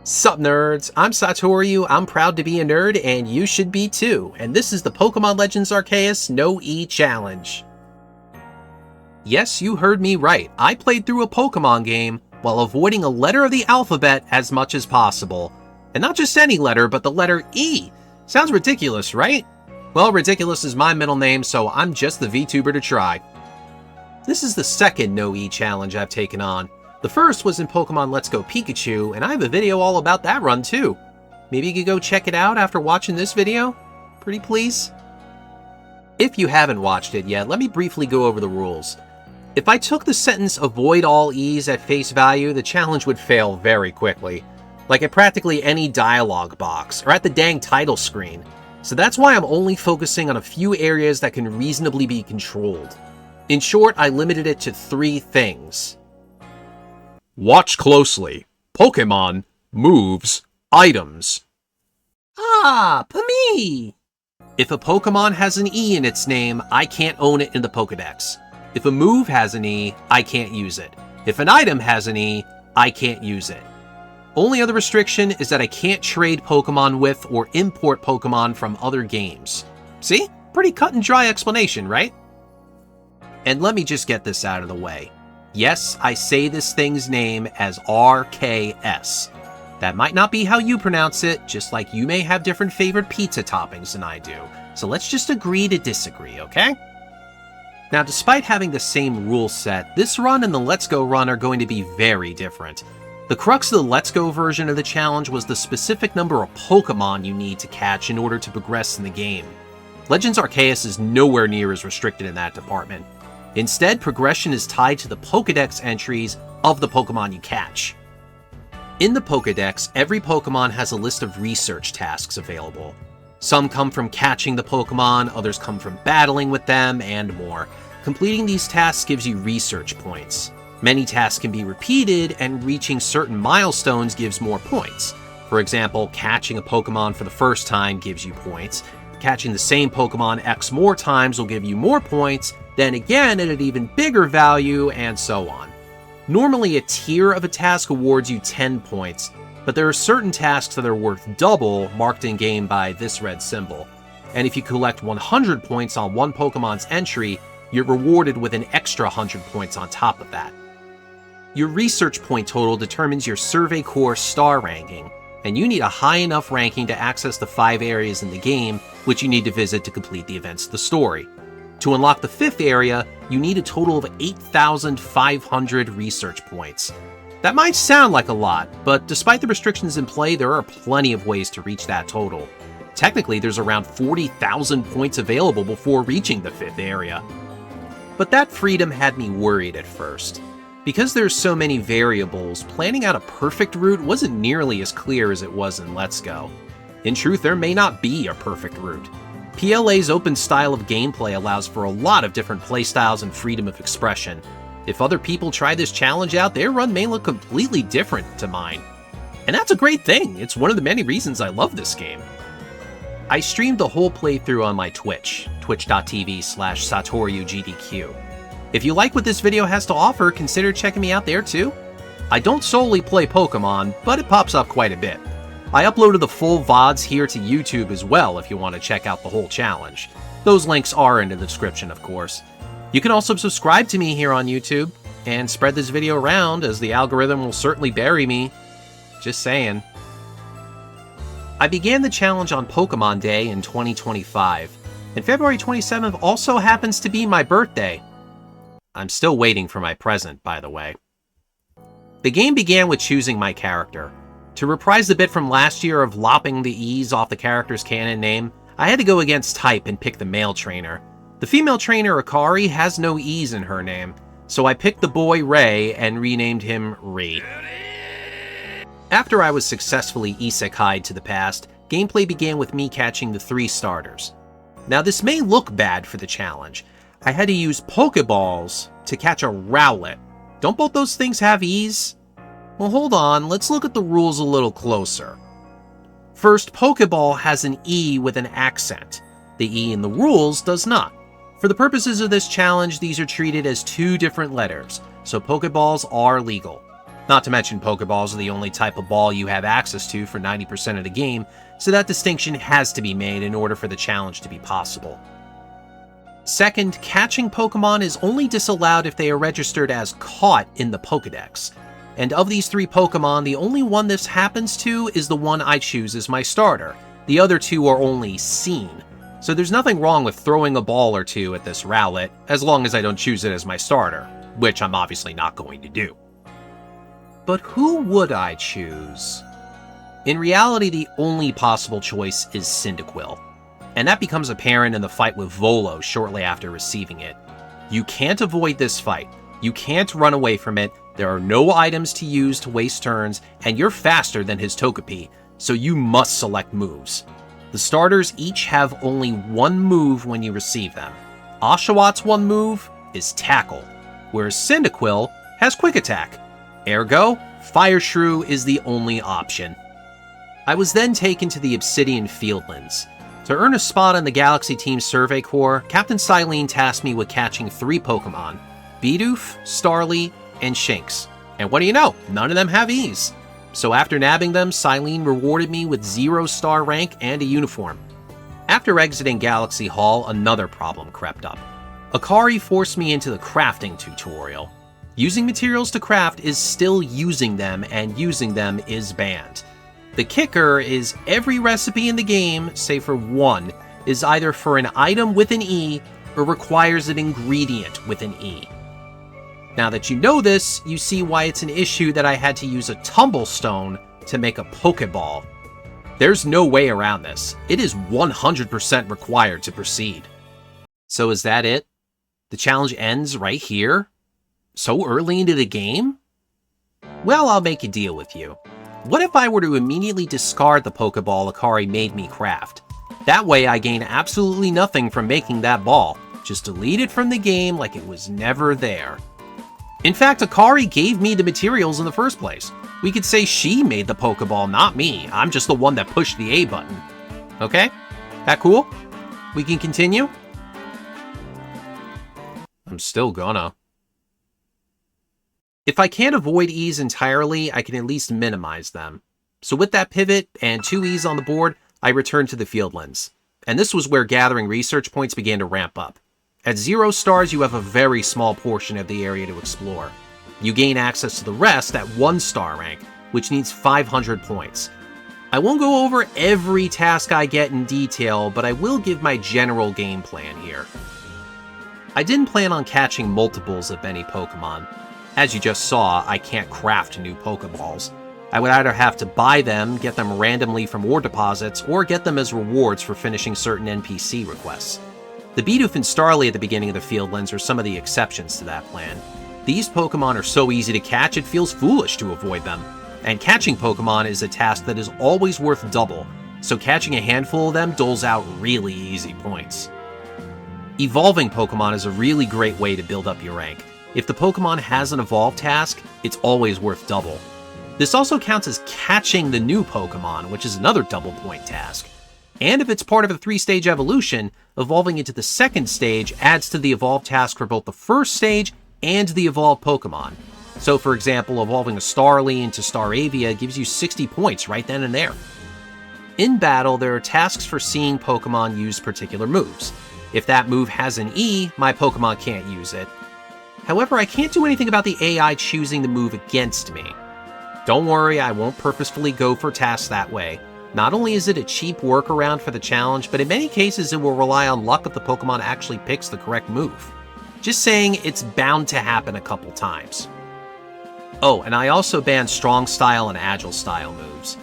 Sup nerds, I'm Satoru, I'm proud to be a nerd, and you should be too, and this is the Pokemon Legends Arceus No E Challenge. Yes, you heard me right, I played through a Pokemon game while avoiding a letter of the alphabet as much as possible. And not just any letter, but the letter E. Sounds ridiculous, right? Well, ridiculous is my middle name, so I'm just the VTuber to try. This is the second No E challenge I've taken on. The first was in Pokemon Let's Go Pikachu, and I have a video all about that run too. Maybe you could go check it out after watching this video? Pretty please? If you haven't watched it yet, let me briefly go over the rules. If I took the sentence "avoid all E's" at face value, the challenge would fail very quickly. Like at practically any dialogue box, or at the dang title screen. So that's why I'm only focusing on a few areas that can reasonably be controlled. In short, I limited it to 3 things. Watch closely. Pokemon, moves, items. Ah, me! If a Pokemon has an E in its name, I can't own it in the Pokedex. If a move has an E, I can't use it. If an item has an E, I can't use it. Only other restriction is that I can't trade Pokemon with or import Pokemon from other games. See? Pretty cut and dry explanation, right? And let me just get this out of the way. Yes, I say this thing's name as RKS. That might not be how you pronounce it, just like you may have different favorite pizza toppings than I do. So let's just agree to disagree, okay? Now, despite having the same rule set, this run and the Let's Go run are going to be very different. The crux of the Let's Go version of the challenge was the specific number of Pokemon you need to catch in order to progress in the game. Legends Arceus is nowhere near as restricted in that department. Instead, progression is tied to the Pokedex entries of the Pokemon you catch. In the Pokedex, every Pokemon has a list of research tasks available. Some come from catching the Pokemon, others come from battling with them, and more. Completing these tasks gives you research points. Many tasks can be repeated, and reaching certain milestones gives more points. For example, catching a Pokemon for the first time gives you points. Catching the same Pokemon X more times will give you more points, then again at an even bigger value, and so on. Normally, a tier of a task awards you 10 points, but there are certain tasks that are worth double, marked in-game by this red symbol. And if you collect 100 points on one Pokemon's entry, you're rewarded with an extra 100 points on top of that. Your research point total determines your Survey Corps star ranking, and you need a high enough ranking to access the 5 areas in the game which you need to visit to complete the events of the story. To unlock the 5th area, you need a total of 8,500 research points. That might sound like a lot, but despite the restrictions in play, there are plenty of ways to reach that total. Technically, there's around 40,000 points available before reaching the 5th area. But that freedom had me worried at first. Because there's so many variables, planning out a perfect route wasn't nearly as clear as it was in Let's Go. In truth, there may not be a perfect route. PLA's open style of gameplay allows for a lot of different playstyles and freedom of expression. If other people try this challenge out, their run may look completely different to mine. And that's a great thing, it's one of the many reasons I love this game. I streamed the whole playthrough on my Twitch, twitch.tv/SatoruGDQ. If you like what this video has to offer, consider checking me out there too. I don't solely play Pokemon, but it pops up quite a bit. I uploaded the full VODs here to YouTube as well if you want to check out the whole challenge. Those links are in the description, of course. You can also subscribe to me here on YouTube, and spread this video around as the algorithm will certainly bury me. Just saying. I began the challenge on Pokemon Day in 2025, and February 27th also happens to be my birthday. I'm still waiting for my present, by the way. The game began with choosing my character. To reprise the bit from last year of lopping the E's off the character's canon name, I had to go against type and pick the male trainer. The female trainer, Akari, has no E's in her name, so I picked the boy Ray and renamed him Ri. After I was successfully isekai'd to the past, gameplay began with me catching the 3 starters. Now this may look bad for the challenge. I had to use Pokeballs to catch a Rowlet. Don't both those things have E's? Well, hold on, let's look at the rules a little closer. First, Pokeball has an E with an accent. The E in the rules does not. For the purposes of this challenge, these are treated as 2 different letters, so Pokeballs are legal. Not to mention Pokeballs are the only type of ball you have access to for 90% of the game, so that distinction has to be made in order for the challenge to be possible. Second, catching Pokemon is only disallowed if they are registered as caught in the Pokedex. And of these 3 Pokemon, the only one this happens to is the one I choose as my starter. The other 2 are only seen. So there's nothing wrong with throwing a ball or 2 at this Rowlet, as long as I don't choose it as my starter, which I'm obviously not going to do. But who would I choose? In reality, the only possible choice is Cyndaquil, and that becomes apparent in the fight with Volo shortly after receiving it. You can't avoid this fight. You can't run away from it, there are no items to use to waste turns, and you're faster than his Togepi, so you must select moves. The starters each have only one move when you receive them. Oshawott one move is Tackle, whereas Cyndaquil has Quick Attack. Ergo, Fire Shrew is the only option. I was then taken to the Obsidian Fieldlands. To earn a spot on the Galaxy Team Survey Corps, Captain Silene tasked me with catching 3 Pokemon, Bidoof, Starly, and Shinx. And what do you know? None of them have E's. So after nabbing them, Silene rewarded me with 0-star rank and a uniform. After exiting Galaxy Hall, another problem crept up. Akari forced me into the crafting tutorial. Using materials to craft is still using them, and using them is banned. The kicker is every recipe in the game, save for one, is either for an item with an E or requires an ingredient with an E. Now that you know this, you see why it's an issue that I had to use a Tumblestone to make a Pokeball. There's no way around this. It is 100% required to proceed. So is that it? The challenge ends right here? So early into the game? Well, I'll make a deal with you. What if I were to immediately discard the Pokeball Akari made me craft? That way I gain absolutely nothing from making that ball. Just delete it from the game like it was never there. In fact, Akari gave me the materials in the first place. We could say she made the Pokeball, not me. I'm just the one that pushed the A button. Okay? That cool? We can continue? I'm still gonna. If I can't avoid E's entirely, I can at least minimize them. So with that pivot and 2 E's on the board, I returned to the Fieldlands. And this was where gathering research points began to ramp up. At 0 stars, you have a very small portion of the area to explore. You gain access to the rest at 1-star rank, which needs 500 points. I won't go over every task I get in detail, but I will give my general game plan here. I didn't plan on catching multiples of any Pokemon. As you just saw, I can't craft new Pokeballs. I would either have to buy them, get them randomly from ore deposits, or get them as rewards for finishing certain NPC requests. The Bidoof and Starly at the beginning of the Fieldlands are some of the exceptions to that plan. These Pokemon are so easy to catch it feels foolish to avoid them. And catching Pokemon is a task that is always worth double, so catching a handful of them doles out really easy points. Evolving Pokemon is a really great way to build up your rank. If the Pokemon has an evolve task, it's always worth double. This also counts as catching the new Pokemon, which is another double point task. And if it's part of a 3-stage evolution, evolving into the 2nd stage adds to the evolve task for both the 1st stage and the evolved Pokemon. So for example, evolving a Starly into Staravia gives you 60 points right then and there. In battle, there are tasks for seeing Pokemon use particular moves. If that move has an E, my Pokemon can't use it. However, I can't do anything about the AI choosing the move against me. Don't worry, I won't purposefully go for tasks that way. Not only is it a cheap workaround for the challenge, but in many cases it will rely on luck if the Pokemon actually picks the correct move. Just saying, it's bound to happen a couple times. Oh, and I also banned Strong Style and Agile Style moves.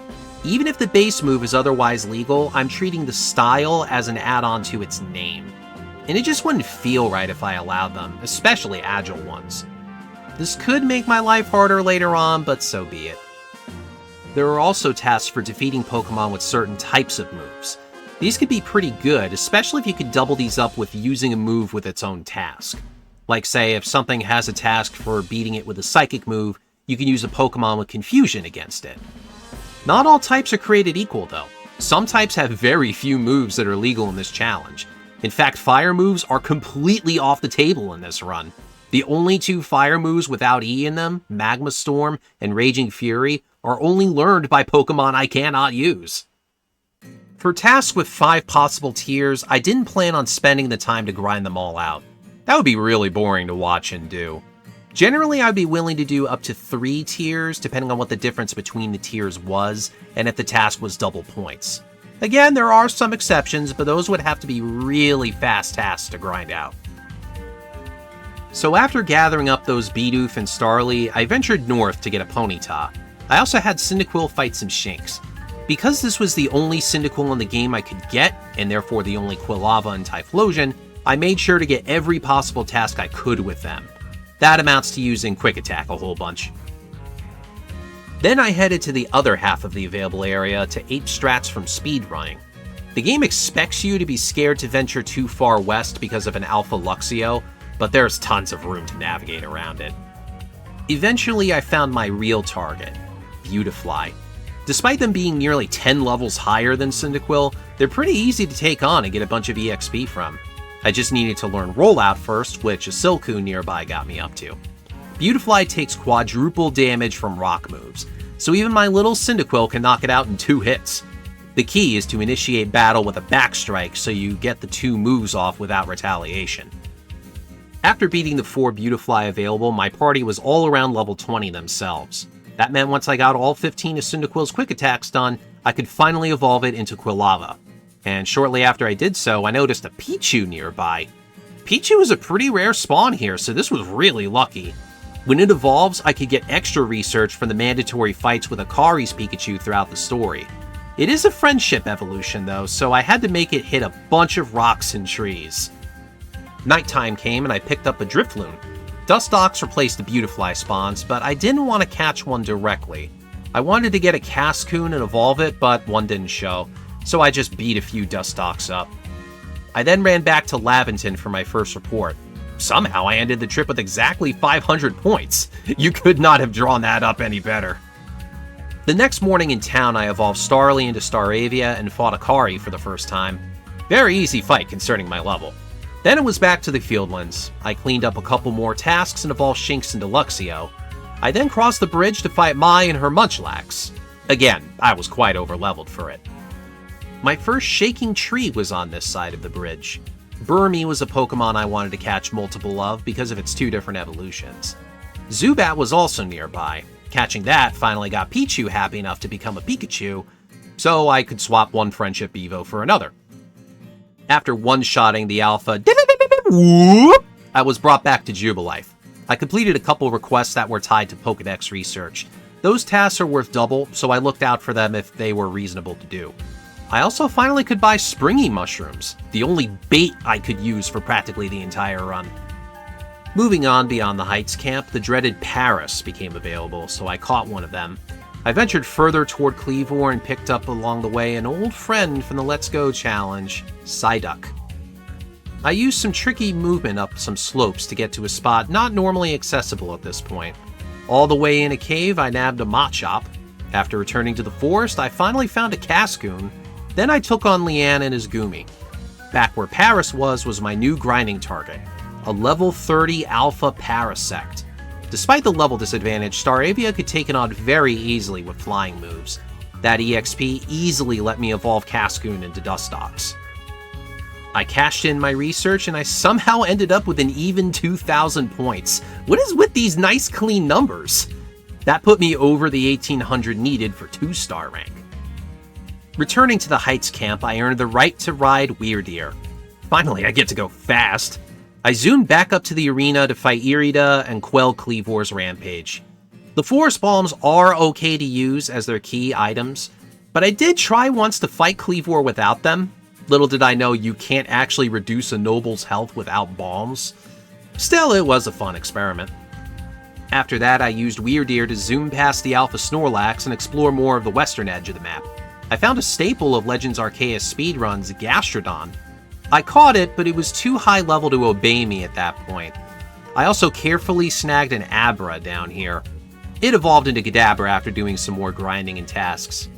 Even if the base move is otherwise legal, I'm treating the style as an add-on to its name. And it just wouldn't feel right if I allowed them, especially agile ones. This could make my life harder later on, but so be it. There are also tasks for defeating Pokemon with certain types of moves. These could be pretty good, especially if you could double these up with using a move with its own task. Like say, if something has a task for beating it with a Psychic move, you can use a Pokemon with Confusion against it. Not all types are created equal though. Some types have very few moves that are legal in this challenge. In fact, Fire moves are completely off the table in this run. The only two fire moves without E in them, Magma Storm and Raging Fury, are only learned by Pokemon I cannot use. For tasks with 5 possible tiers, I didn't plan on spending the time to grind them all out. That would be really boring to watch and do. Generally, I'd be willing to do up to 3 tiers, depending on what the difference between the tiers was, and if the task was double points. Again, there are some exceptions, but those would have to be really fast tasks to grind out. So after gathering up those Bidoof and Starly, I ventured north to get a Ponyta. I also had Cyndaquil fight some Shinx. Because this was the only Cyndaquil in the game I could get, and therefore the only Quilava and Typhlosion, I made sure to get every possible task I could with them. That amounts to using Quick Attack a whole bunch. Then I headed to the other half of the available area to ape strats from speedrunning. The game expects you to be scared to venture too far west because of an Alpha Luxio, but there's tons of room to navigate around it. Eventually I found my real target, Beautifly. Despite them being nearly 10 levels higher than Cyndaquil, they're pretty easy to take on and get a bunch of EXP from. I just needed to learn Rollout first, which a Silcoon nearby got me up to. Beautifly takes quadruple damage from rock moves, so even my little Cyndaquil can knock it out in 2 hits. The key is to initiate battle with a backstrike so you get the 2 moves off without retaliation. After beating the 4 Beautifly available, my party was all around level 20 themselves. That meant once I got all 15 of Cyndaquil's quick attacks done, I could finally evolve it into Quilava. And shortly after I did so, I noticed a Pichu nearby. Pichu is a pretty rare spawn here, so this was really lucky. When it evolves, I could get extra research from the mandatory fights with Akari's Pikachu throughout the story. It is a friendship evolution though, so I had to make it hit a bunch of rocks and trees. Nighttime came and I picked up a Drifloon. Dustox replaced the Beautifly spawns, but I didn't want to catch one directly. I wanted to get a Cascoon and evolve it, but one didn't show, so I just beat a few Dustox up. I then ran back to Laventon for my first report. Somehow I ended the trip with exactly 500 points. You could not have drawn that up any better. The next morning in town, I evolved Starly into Staravia and fought Akari for the first time. Very easy fight concerning my level. Then it was back to the Fieldlands. I cleaned up a couple more tasks and evolved Shinx into Luxio. I then crossed the bridge to fight Mai and her Munchlax. Again, I was quite overleveled for it. My first Shaking Tree was on this side of the bridge. Burmy was a Pokemon I wanted to catch multiple of because of its 2 different evolutions. Zubat was also nearby. Catching that finally got Pichu happy enough to become a Pikachu, so I could swap one Friendship Evo for another. After one-shotting the Alpha, I was brought back to Jubilife. I completed a couple requests that were tied to Pokedex research. Those tasks are worth double, so I looked out for them if they were reasonable to do. I also finally could buy Springy Mushrooms, the only bait I could use for practically the entire run. Moving on beyond the Heights camp, the dreaded Paris became available, so I caught one of them. I ventured further toward Cleavor and picked up along the way an old friend from the Let's Go challenge, Psyduck. I used some tricky movement up some slopes to get to a spot not normally accessible at this point. All the way in a cave, I nabbed a Machop. After returning to the forest, I finally found a Cascoon. Then I took on Leanne and his Goomy. Back where Paris was my new grinding target, a level 30 Alpha Parasect. Despite the level disadvantage, Staravia could take it on very easily with flying moves. That EXP easily let me evolve Cascoon into Dustox. I cashed in my research and I somehow ended up with an even 2,000 points. What is with these nice clean numbers? That put me over the 1,800 needed for 2-star rank. Returning to the Heights camp, I earned the right to ride Weirdeer. Finally, I get to go fast. I zoomed back up to the arena to fight Irida and quell Cleavor's rampage. The Forest Bombs are okay to use as their key items, but I did try once to fight Cleavor without them. Little did I know you can't actually reduce a noble's health without bombs. Still, it was a fun experiment. After that, I used Weirdeer to zoom past the Alpha Snorlax and explore more of the western edge of the map. I found a staple of Legends Arceus speedruns, Gastrodon. I caught it, but it was too high level to obey me at that point. I also carefully snagged an Abra down here. It evolved into Kadabra after doing some more grinding and tasks.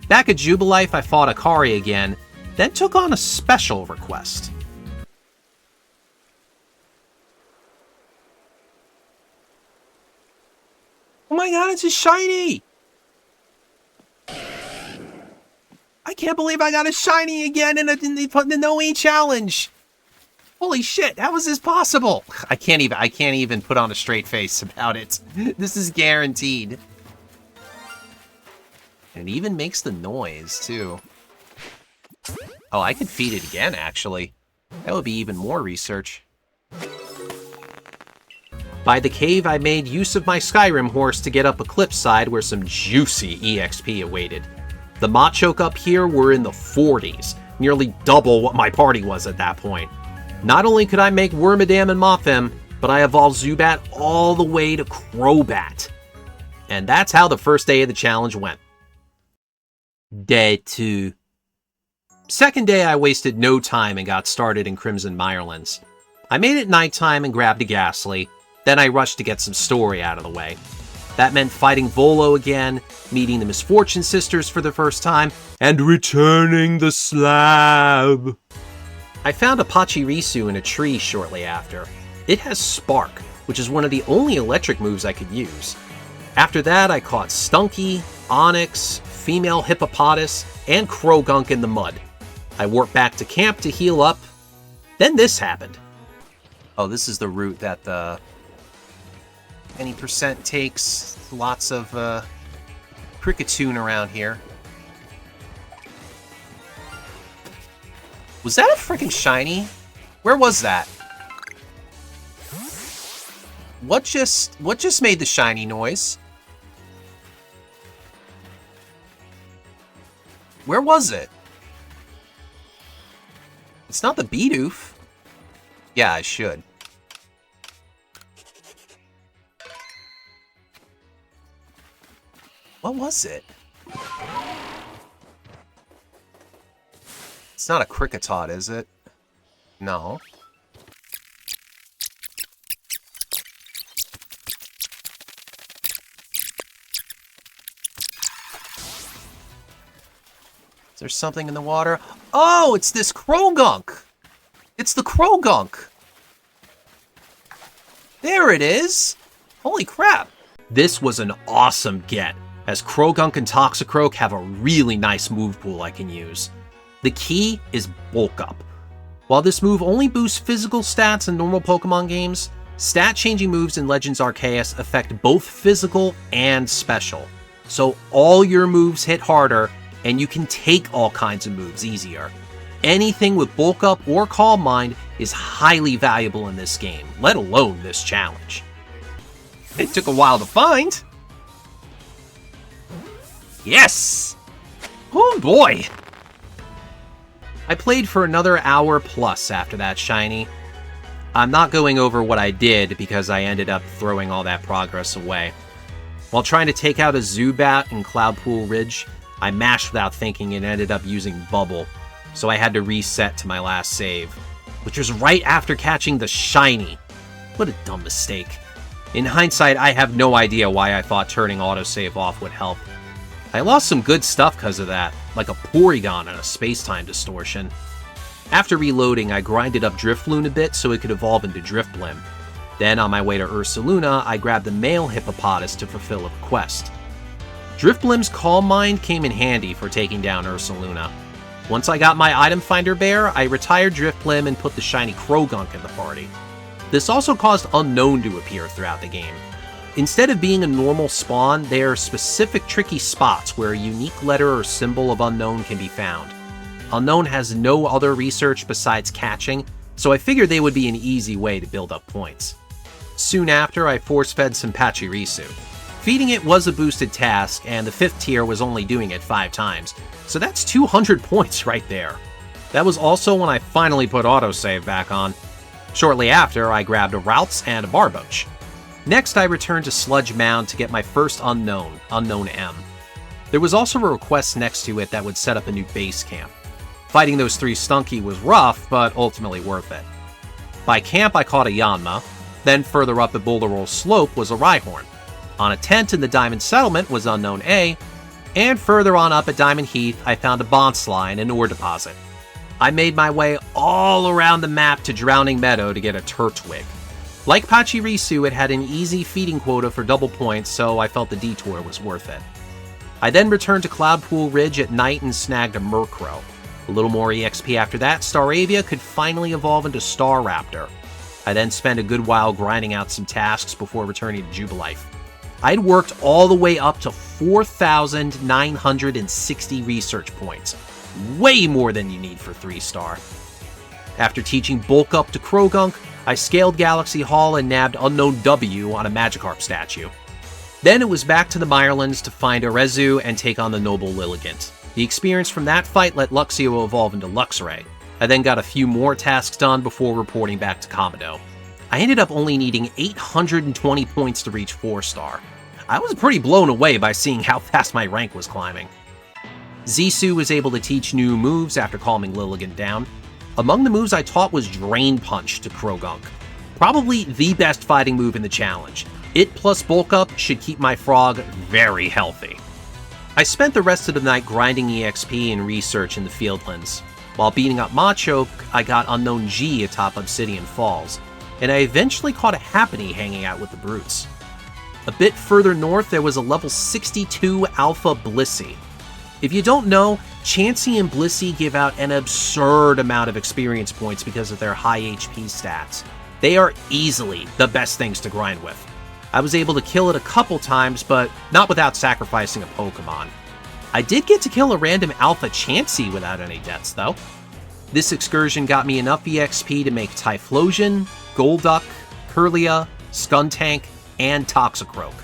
Back at Jubilife, I fought Akari again, then took on a special request. my god, it's a shiny! I can't believe I got a shiny again in the No-E challenge! Holy shit, how is this possible? I can't even put on a straight face about it. This is guaranteed. And it even makes the noise, too. Oh, I could feed it again, actually. That would be even more research. By the cave, I made use of my Skyrim horse to get up a cliffside where some juicy EXP awaited. The Machoke up here were in the 40s, nearly double what my party was at that point. Not only could I make Wormadam and Mothim, but I evolved Zubat all the way to Crobat. And that's how the first day of the challenge went. Day 2. Second day, I wasted no time and got started in Crimson Mirelands. I made it nighttime and grabbed a Ghastly, then I rushed to get some story out of the way. That meant fighting Volo again, meeting the Misfortune Sisters for the first time, and returning the slab. I found a Pachirisu in a tree shortly after. It has Spark, which is one of the only electric moves I could use. After that, I caught Stunky, Onyx, Female Hippopotas, and Krogunk in the mud. I warped back to camp to heal up. Then this happened. Oh, this is the route that the any percent takes. Lots of Kricketune around here. Was that a freaking shiny? Where was that? What just made the shiny noise? Where was it? It's not the Bidoof. Yeah, I should. What was it? It's not a Kricketot, is it? No. Is there something in the water? Oh, it's this Krogunk! It's the Krogunk! There it is! Holy crap! This was an awesome get, as Krogunk and Toxicroak have a really nice move pool I can use. The key is Bulk Up. While this move only boosts physical stats in normal Pokemon games, stat-changing moves in Legends Arceus affect both physical and special. So all your moves hit harder, and you can take all kinds of moves easier. Anything with Bulk Up or Calm Mind is highly valuable in this game, let alone this challenge. It took a while to find. Yes! Oh boy! I played for another hour plus after that shiny. I'm not going over what I did because I ended up throwing all that progress away. While trying to take out a Zubat in Cloudpool Ridge, I mashed without thinking and ended up using Bubble, so I had to reset to my last save, which was right after catching the shiny. What a dumb mistake. In hindsight, I have no idea why I thought turning autosave off would help. I lost some good stuff because of that, like a Porygon and a space-time distortion. After reloading, I grinded up Drifloon a bit so it could evolve into Drifblim. Then, on my way to Ursaluna, I grabbed the male Hippopotas to fulfill a quest. Drifblim's Calm Mind came in handy for taking down Ursaluna. Once I got my Item Finder Bear, I retired Drifblim and put the shiny Krogunk in the party. This also caused Unknown to appear throughout the game. Instead of being a normal spawn, they are specific tricky spots where a unique letter or symbol of Unknown can be found. Unknown has no other research besides catching, so I figured they would be an easy way to build up points. Soon after, I force-fed some Pachirisu. Feeding it was a boosted task, and the 5th tier was only doing it 5 times, so that's 200 points right there. That was also when I finally put autosave back on. Shortly after, I grabbed a Ralts and a Barboach. Next, I returned to Sludge Mound to get my first Unknown, Unknown M. There was also a request next to it that would set up a new base camp. Fighting those 3 Stunky was rough, but ultimately worth it. By camp, I caught a Yanma, then further up at Boulder Roll Slope was a Rhyhorn. On a tent in the Diamond Settlement was Unknown A, and further on up at Diamond Heath, I found a Bonsly and an ore deposit. I made my way all around the map to Drowning Meadow to get a Turtwig. Like Pachirisu, it had an easy feeding quota for double points, so I felt the detour was worth it. I then returned to Cloudpool Ridge at night and snagged a Murkrow. A little more EXP after that, Staravia could finally evolve into Staraptor. I then spent a good while grinding out some tasks before returning to Jubilife. I'd worked all the way up to 4,960 research points. Way more than you need for 3-star. After teaching Bulk Up to Krogunk, I scaled Galaxy Hall and nabbed Unknown W on a Magikarp statue. Then it was back to the Mirelands to find Arezu and take on the Noble Lilligant. The experience from that fight let Luxio evolve into Luxray. I then got a few more tasks done before reporting back to Kamado. I ended up only needing 820 points to reach 4-star. I was pretty blown away by seeing how fast my rank was climbing. Zissou was able to teach new moves after calming Lilligant down. Among the moves I taught was Drain Punch to Krogunk. Probably the best fighting move in the challenge. It plus Bulk Up should keep my frog very healthy. I spent the rest of the night grinding EXP and research in the Fieldlands. While beating up Machoke, I got Unknown G atop Obsidian Falls, and I eventually caught a Happiny hanging out with the Brutes. A bit further north, there was a level 62 Alpha Blissey. If you don't know, Chansey and Blissey give out an absurd amount of experience points because of their high HP stats. They are easily the best things to grind with. I was able to kill it a couple times, but not without sacrificing a Pokemon. I did get to kill a random Alpha Chansey without any deaths, though. This excursion got me enough EXP to make Typhlosion, Golduck, Kirlia, Skuntank, and Toxicroak.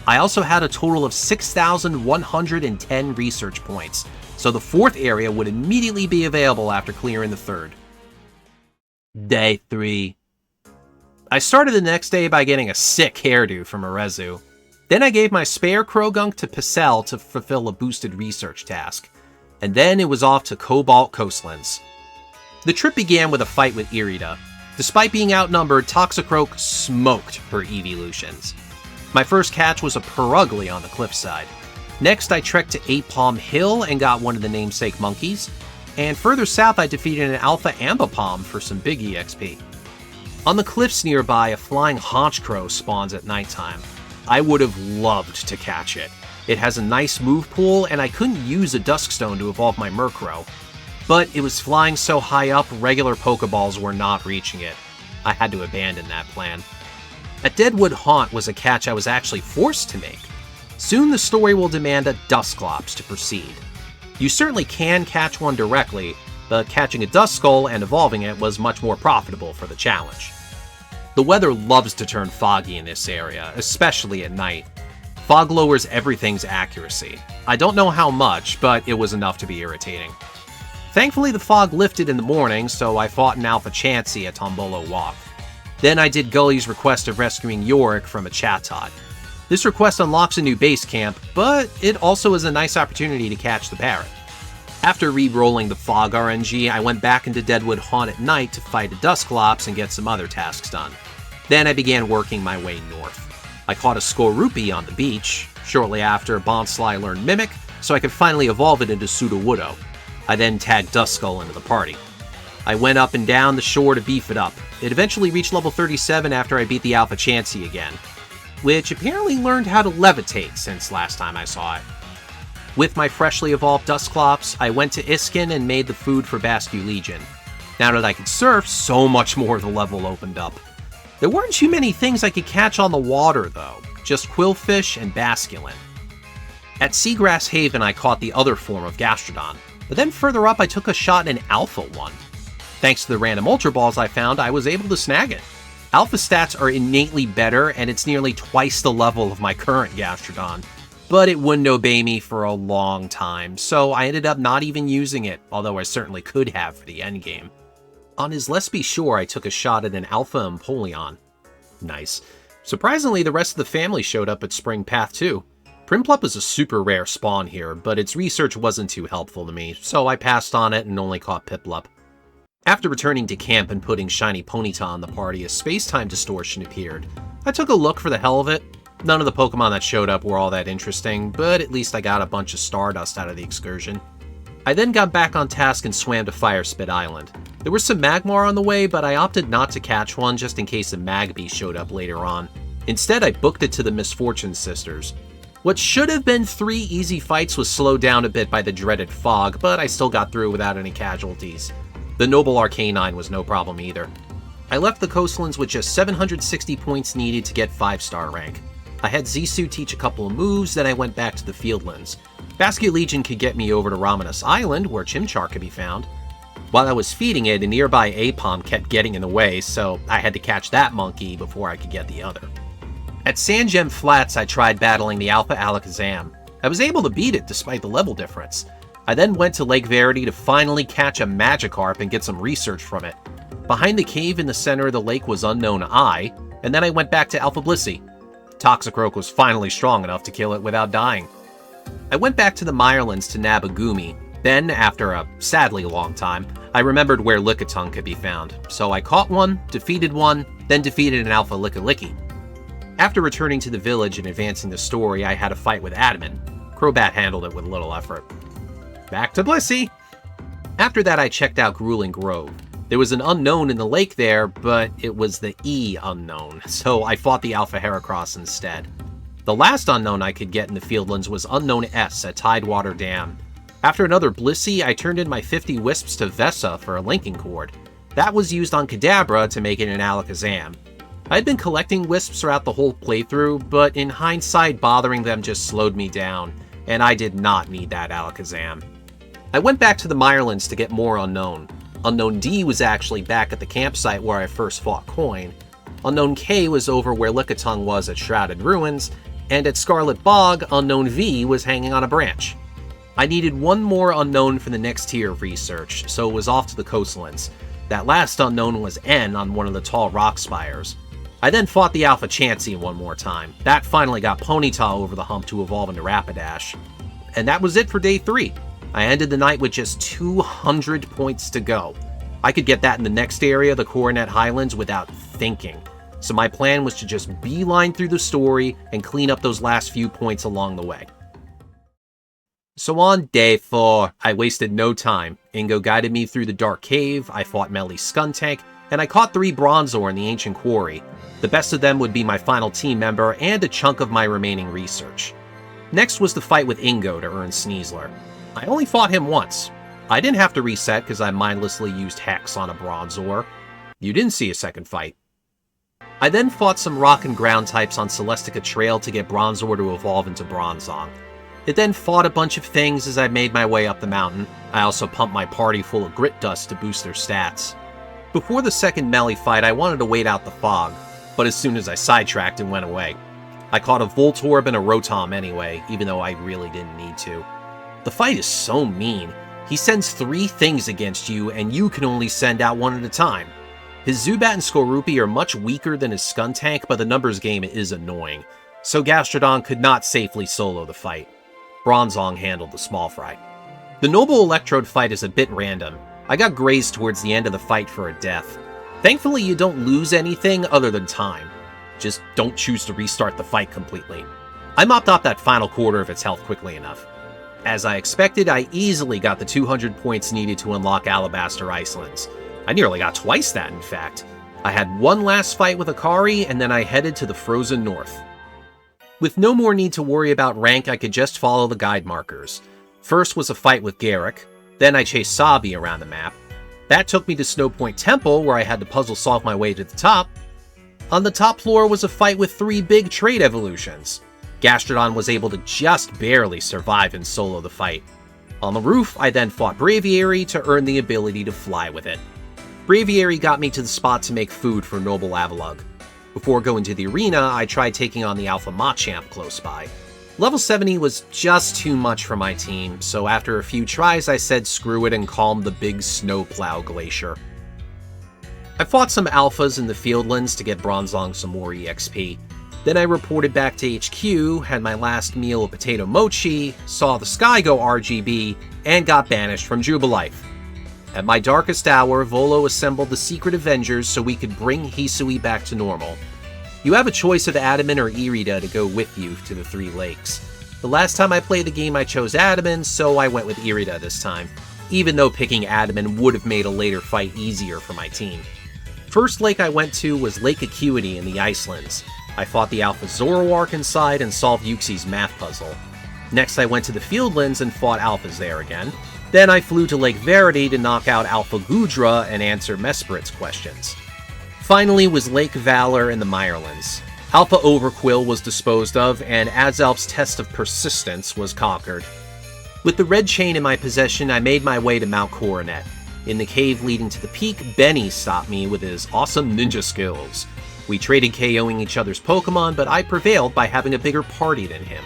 I also had a total of 6,110 research points, so the 4th area would immediately be available after clearing the 3rd. Day 3. I started the next day by getting a sick hairdo from Arezu. Then I gave my spare Krogunk to Picel to fulfill a boosted research task. And then it was off to Cobalt Coastlands. The trip began with a fight with Irida. Despite being outnumbered, Toxicroak smoked her evolutions. My first catch was a Purugly on the cliffside. Next, I trekked to 8 Palm Hill and got one of the namesake monkeys. And further south, I defeated an Alpha Ambipom for some big EXP. On the cliffs nearby, a flying Honchkrow spawns at nighttime. I would have loved to catch it. It has a nice move pool, and I couldn't use a Duskstone to evolve my Murkrow. But it was flying so high up, regular Pokeballs were not reaching it. I had to abandon that plan. A Deadwood Haunt was a catch I was actually forced to make. Soon the story will demand a Dusclops to proceed. You certainly can catch one directly, but catching a Duskull and evolving it was much more profitable for the challenge. The weather loves to turn foggy in this area, especially at night. Fog lowers everything's accuracy. I don't know how much, but it was enough to be irritating. Thankfully, the fog lifted in the morning, so I fought an Alpha Chansey at Tombolo Walk. Then I did Gully's request of rescuing Yorick from a Chatot. This request unlocks a new base camp, but it also is a nice opportunity to catch the parrot. After re-rolling the Fog RNG, I went back into Deadwood Haunt at night to fight a Dusclops and get some other tasks done. Then I began working my way north. I caught a Skorupi on the beach. Shortly after, Bonsly learned Mimic, so I could finally evolve it into Sudowoodo. I then tagged Duskull into the party. I went up and down the shore to beef it up. It eventually reached level 37 after I beat the Alpha Chansey again, which apparently learned how to levitate since last time I saw it. With my freshly evolved Dusclops, I went to Iskin and made the food for Basque Legion. Now that I could surf, so much more of the level opened up. There weren't too many things I could catch on the water, though, just Quillfish and Basculin. At Seagrass Haven, I caught the other form of Gastrodon, but then further up I took a shot at an Alpha one. Thanks to the random Ultra Balls I found, I was able to snag it. Alpha stats are innately better, and it's nearly twice the level of my current Gastrodon, but it wouldn't obey me for a long time, so I ended up not even using it, although I certainly could have for the endgame. On his Let's Be Sure, I took a shot at an Alpha Empoleon. Nice. Surprisingly, the rest of the family showed up at Spring Path too. Primplup is a super rare spawn here, but its research wasn't too helpful to me, so I passed on it and only caught Piplup. After returning to camp and putting Shiny Ponyta on the party, a space-time distortion appeared. I took a look for the hell of it. None of the Pokemon that showed up were all that interesting, but at least I got a bunch of Stardust out of the excursion. I then got back on task and swam to Firespit Island. There was some Magmar on the way, but I opted not to catch one just in case a Magby showed up later on. Instead, I booked it to the Misfortune Sisters. What should have been 3 easy fights was slowed down a bit by the dreaded fog, but I still got through without any casualties. The Noble Arcanine was no problem either. I left the Coastlands with just 760 points needed to get 5-star rank. I had Zissou teach a couple of moves, then I went back to the Fieldlands. Basket Legion could get me over to Ramanas Island, where Chimchar could be found. While I was feeding it, a nearby Aipom kept getting in the way, so I had to catch that monkey before I could get the other. At Sandgem Flats, I tried battling the Alpha Alakazam. I was able to beat it despite the level difference. I then went to Lake Verity to finally catch a Magikarp and get some research from it. Behind the cave in the center of the lake was Unknown Eye, and then I went back to Alpha Blissey. Toxicroak was finally strong enough to kill it without dying. I went back to the Mirelands to nab a Goomy. Then, after a sadly long time, I remembered where Lickitung could be found, so I caught one, then defeated an Alpha Lickilicky. After returning to the village and advancing the story, I had a fight with Adaman. Crobat handled it with little effort. Back to Blissey! After that, I checked out Grueling Grove. There was an unknown in the lake there, but it was the E unknown, so I fought the Alpha Heracross instead. The last unknown I could get in the Fieldlands was Unknown S at Tidewater Dam. After another Blissey, I turned in my 50 Wisps to Vessa for a linking cord. That was used on Kadabra to make it an Alakazam. I had been collecting Wisps throughout the whole playthrough, but in hindsight, bothering them just slowed me down, and I did not need that Alakazam. I went back to the Mirelands to get more Unknown. Unknown D was actually back at the campsite where I first fought Coin. Unknown K was over where Lickitung was at Shrouded Ruins, and at Scarlet Bog, Unknown V was hanging on a branch. I needed one more Unknown for the next tier of research, so it was off to the Coastlands. That last Unknown was N on one of the tall rock spires. I then fought the Alpha Chansey one more time. That finally got Ponyta over the hump to evolve into Rapidash. And that was it for day 3. I ended the night with just 200 points to go. I could get that in the next area, the Coronet Highlands, without thinking. So my plan was to just beeline through the story and clean up those last few points along the way. So on day 4, I wasted no time. Ingo guided me through the dark cave, I fought Melly's Skuntank, and I caught 3 Bronzor in the Ancient Quarry. The best of them would be my final team member and a chunk of my remaining research. Next was the fight with Ingo to earn Sneasler. I only fought him once. I didn't have to reset because I mindlessly used Hex on a Bronzor. You didn't see a second fight. I then fought some rock and ground types on Celestica Trail to get Bronzor to evolve into Bronzong. It then fought a bunch of things as I made my way up the mountain. I also pumped my party full of Grit Dust to boost their stats. Before the second Melly fight, I wanted to wait out the fog, but as soon as I sidetracked, it went away. I caught a Voltorb and a Rotom anyway, even though I really didn't need to. The fight is so mean. He sends 3 things against you, and you can only send out 1 at a time. His Zubat and Skorupi are much weaker than his Skuntank, but the numbers game is annoying, so Gastrodon could not safely solo the fight. Bronzong handled the small fry. The Noble Electrode fight is a bit random. I got grazed towards the end of the fight for a death. Thankfully, you don't lose anything other than time. Just don't choose to restart the fight completely. I mopped up that final quarter of its health quickly enough. As I expected, I easily got the 200 points needed to unlock Alabaster Icelands. I nearly got twice that, in fact. I had one last fight with Akari, and then I headed to the Frozen North. With no more need to worry about rank, I could just follow the guide markers. First was a fight with Garrick, then I chased Sabi around the map. That took me to Snowpoint Temple, where I had to puzzle solve my way to the top. On the top floor was a fight with 3 big trait evolutions. Gastrodon was able to just barely survive and solo the fight. On the roof, I then fought Braviary to earn the ability to fly with it. Braviary got me to the spot to make food for Noble Avalugg. Before going to the arena, I tried taking on the Alpha Machamp close by. Level 70 was just too much for my team, so after a few tries I said screw it and calmed the big snowplow glacier. I fought some alphas in the Fieldlands to get Bronzong some more EXP. Then I reported back to HQ, had my last meal of potato mochi, saw the sky go RGB, and got banished from Jubilife. At my darkest hour, Volo assembled the Secret Avengers so we could bring Hisui back to normal. You have a choice of Adaman or Irida to go with you to the 3 lakes. The last time I played the game I chose Adaman, so I went with Irida this time, even though picking Adaman would have made a later fight easier for my team. First lake I went to was Lake Acuity in the Icelands. I fought the Alpha Zoroark inside and solved Yuxi's math puzzle. Next I went to the Fieldlands and fought Alphas there again. Then I flew to Lake Verity to knock out Alpha Gudra and answer Mesperit's questions. Finally was Lake Valor in the Mirelands. Alpha Overquill was disposed of, and Azelf's test of persistence was conquered. With the red chain in my possession, I made my way to Mount Coronet. In the cave leading to the peak, Benny stopped me with his awesome ninja skills. We traded KOing each other's Pokemon, but I prevailed by having a bigger party than him.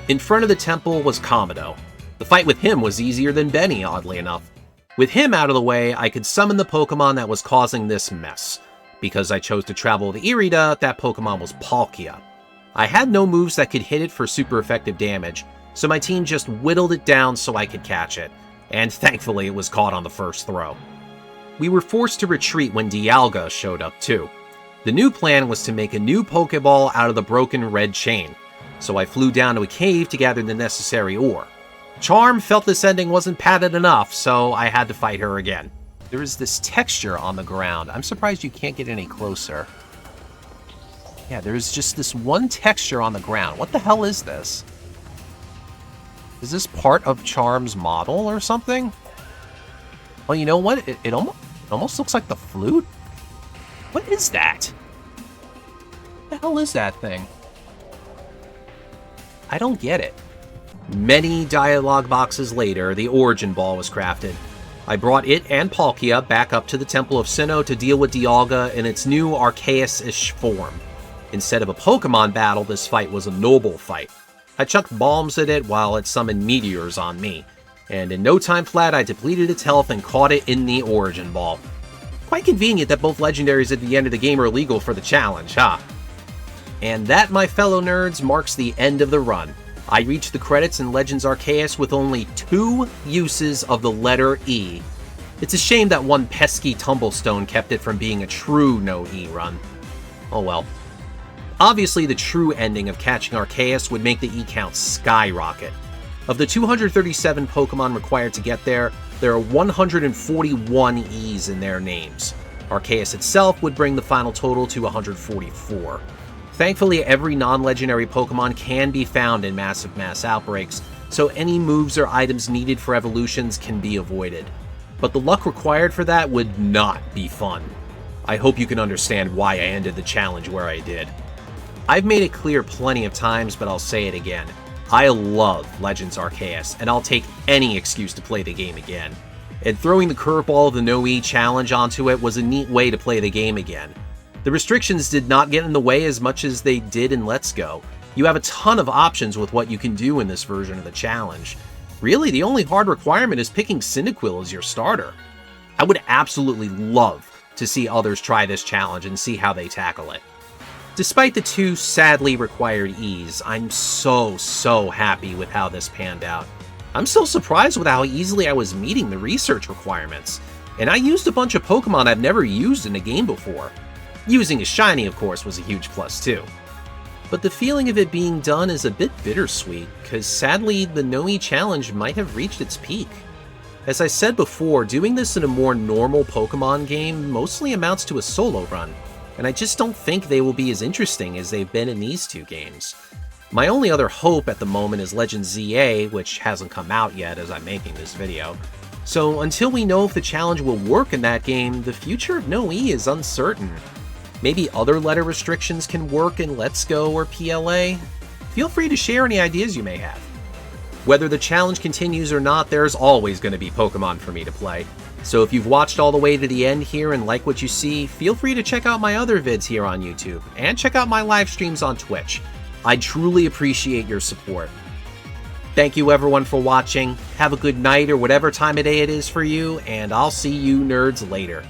In front of the temple was Komodo. The fight with him was easier than Benny, oddly enough. With him out of the way, I could summon the Pokemon that was causing this mess. Because I chose to travel with Irida, that Pokemon was Palkia. I had no moves that could hit it for super effective damage, so my team just whittled it down so I could catch it, and thankfully it was caught on the first throw. We were forced to retreat when Dialga showed up too. The new plan was to make a new Pokeball out of the broken red chain, so I flew down to a cave to gather the necessary ore. Charm felt this ending wasn't padded enough, so I had to fight her again. There is this texture on the ground. I'm surprised you can't get any closer. Yeah, there's just this one texture on the ground. What the hell is this? Is this part of Charm's model or something? Oh, you know what? It almost looks like the flute. What is that? What the hell is that thing? I don't get it. Many dialogue boxes later, the Origin Ball was crafted. I brought it and Palkia back up to the Temple of Sinnoh to deal with Dialga in its new Arceus-ish form. Instead of a Pokemon battle, this fight was a noble fight. I chucked bombs at it while it summoned meteors on me, and in no time flat I depleted its health and caught it in the Origin Ball. Quite convenient that both legendaries at the end of the game are illegal for the challenge, huh? And that, my fellow nerds, marks the end of the run. I reached the credits in Legends Arceus with only 2 uses of the letter E. It's a shame that one pesky Tumblestone kept it from being a true no-E run. Oh well. Obviously, the true ending of catching Arceus would make the E count skyrocket. Of the 237 Pokemon required to get there, there are 141 E's in their names. Arceus itself would bring the final total to 144. Thankfully, every non-legendary Pokemon can be found in massive mass outbreaks, so any moves or items needed for evolutions can be avoided. But the luck required for that would not be fun. I hope you can understand why I ended the challenge where I did. I've made it clear plenty of times, but I'll say it again. I love Legends Arceus, and I'll take any excuse to play the game again. And throwing the curveball of the No-E challenge onto it was a neat way to play the game again. The restrictions did not get in the way as much as they did in Let's Go. You have a ton of options with what you can do in this version of the challenge. Really, the only hard requirement is picking Cyndaquil as your starter. I would absolutely love to see others try this challenge and see how they tackle it. Despite the 2 sadly required E's, I'm so happy with how this panned out. I'm still surprised with how easily I was meeting the research requirements, and I used a bunch of Pokemon I've never used in a game before. Using a shiny, of course, was a huge plus too. But the feeling of it being done is a bit bittersweet, because sadly the No-E challenge might have reached its peak. As I said before, doing this in a more normal Pokemon game mostly amounts to a solo run, and I just don't think they will be as interesting as they've been in these 2 games. My only other hope at the moment is Legends ZA, which hasn't come out yet as I'm making this video. So until we know if the challenge will work in that game, the future of No-E is uncertain. Maybe other letter restrictions can work in Let's Go or PLA? Feel free to share any ideas you may have. Whether the challenge continues or not, there's always going to be Pokemon for me to play. So if you've watched all the way to the end here and like what you see, feel free to check out my other vids here on YouTube, and check out my live streams on Twitch. I truly appreciate your support. Thank you everyone for watching, have a good night or whatever time of day it is for you, and I'll see you nerds later.